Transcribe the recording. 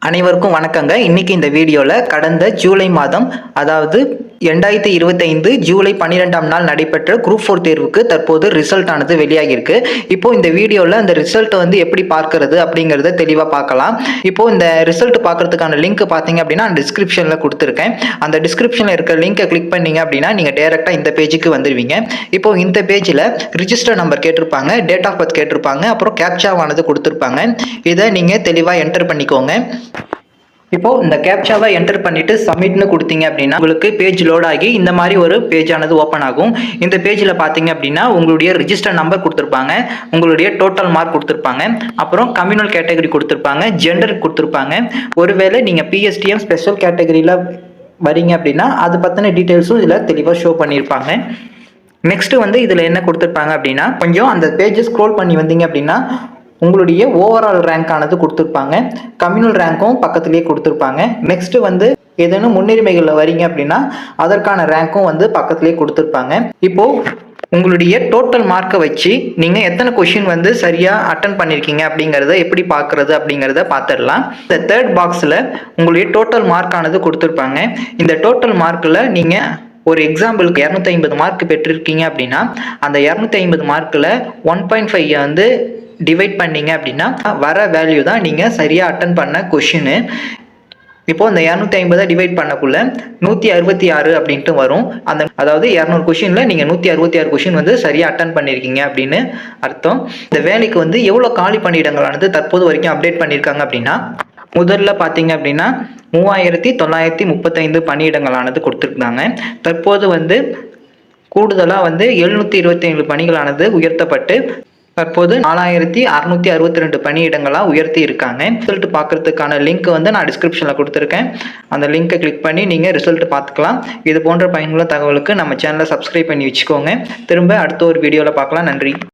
அனைவருக்கும் வணக்கங்க. இன்னைக்கு இந்த வீடியோல கடந்த ஜூலை மாதம், அதாவது 2025 ஜூலை 12ஆம் நாள் நடைபெற்ற குரூப் 4 தேர்வுக்கு தற்போது ரிசல்ட் ஆனது வெளியாகிருக்கு. இப்போ இந்த வீடியோல அந்த ரிசல்ட் எப்படி பார்க்கிறது அப்படிங்கறத தெளிவா பார்க்கலாம். இப்போ இந்த ரிசல்ட் பார்க்கறதுக்கான லிங்க் பாத்தீங்க அப்படின்னா டிஸ்கிரிப்ஷன்ல கொடுத்திருக்கேன். அந்த டிஸ்கிரிப்ஷன்ல இருக்க லிங்கை கிளிக் பண்ணீங்க அப்படின்னா நீங்க டைரக்டா இந்த பேஜுக்கு வந்துருவீங்க. இப்போ இந்த பேஜ்ல ரிஜிஸ்டர் நம்பர் கேட்டிருப்பாங்க, டேட் ஆஃப் பர்த் கேட்டிருப்பாங்க, அப்புறம் கேப்சாவானது கொடுத்திருப்பாங்க. இதை நீங்க தெளிவா என்டர் பண்ணிக்கோங்க. இப்போ இந்த கேப்சாவை என்டர் பண்ணிட்டு சப்மிட்னு கொடுத்தீங்க அப்படின்னா உங்களுக்கு பேஜ் லோட் ஆகி இந்த மாதிரி ஒரு பேஜ் ஆனது ஓப்பன் ஆகும். இந்த பேஜில் பார்த்தீங்க அப்படின்னா உங்களுடைய ரிஜிஸ்டர் நம்பர் கொடுத்துருப்பாங்க, உங்களுடைய டோட்டல் மார்க் கொடுத்துருப்பாங்க, அப்புறம் கம்யூனல் கேட்டகரி கொடுத்துருப்பாங்க, ஜெண்டர் கொடுத்துருப்பாங்க. ஒருவேளை நீங்கள் பிஎஸ்டிஎம் ஸ்பெஷல் கேட்டகரியில் வரீங்க அப்படின்னா அது பற்றின டீட்டெயில்ஸும் இதில் தெளிவாக ஷோ பண்ணியிருப்பாங்க. நெக்ஸ்ட் இதில் என்ன கொடுத்துருப்பாங்க அப்படின்னா கொஞ்சம் அந்த பேஜை ஸ்க்ரோல் பண்ணி வந்தீங்க அப்படின்னா உங்களுடைய ஓவரால் ரேங்க் ஆனது கொடுத்துருப்பாங்க, கம்யூனல் ரேங்க்கும் பக்கத்துலேயே கொடுத்துருப்பாங்க. நெக்ஸ்ட் ஏதேனும் முன்னுரிமைகளில் வரீங்க அப்படின்னா அதற்கான ரேங்க்கும் பக்கத்துலேயே கொடுத்துருப்பாங்க. இப்போ உங்களுடைய டோட்டல் மார்க்கை வச்சு நீங்கள் எத்தனை கொஷின் சரியாக அட்டன் பண்ணியிருக்கீங்க அப்படிங்கிறத எப்படி பார்க்குறது அப்படிங்கிறத பார்த்துடலாம். இந்த தேர்ட் பாக்ஸில் உங்களுடைய டோட்டல் மார்க் ஆனது கொடுத்துருப்பாங்க. இந்த டோட்டல் மார்க்கில் நீங்கள் ஒரு எக்ஸாம்பிளுக்கு 250 மார்க் பெற்றிருக்கீங்க அப்படின்னா அந்த 250 மார்க்கில் 1.5 டிவைட் பண்ணீங்க அப்படின்னா வர வேல்யூ தான் நீங்கள் சரியாக அட்டன் பண்ண கொஷின். இப்போ இந்த 250 டிவைட் பண்ணக்குள்ள 166 அப்படின்ட்டு வரும். அதாவது 200 கொஷினில் நீங்கள் 166 கொஷின் சரியாக அட்டன் பண்ணியிருக்கீங்க அப்படின்னு அர்த்தம். இந்த வேலைக்கு எவ்வளோ காலி பணியிடங்களானது தற்போது வரைக்கும் அப்டேட் பண்ணியிருக்காங்க அப்படின்னா முதல்ல பார்த்தீங்க அப்படின்னா 3935 பணியிடங்களானது கொடுத்துருக்காங்க. தற்போது கூடுதலாக 727 பணிகளானது உயர்த்தப்பட்டு தற்போது 4662 பணியிடங்களாக உயர்த்தி இருக்காங்க. ரிசல்ட் பார்க்கறதுக்கான லிங்க் நான் டிஸ்கிரிப்ஷனில் கொடுத்துருக்கேன். அந்த லிங்கை கிளிக் பண்ணி நீங்கள் ரிசல்ட் பார்த்துக்கலாம். இது போன்ற பயனுள்ள தகவலுக்கு நம்ம சேனலை சப்ஸ்கிரைப் பண்ணி வச்சுக்கோங்க. திரும்ப அடுத்த ஒரு வீடியோவில் பார்க்கலாம். நன்றி.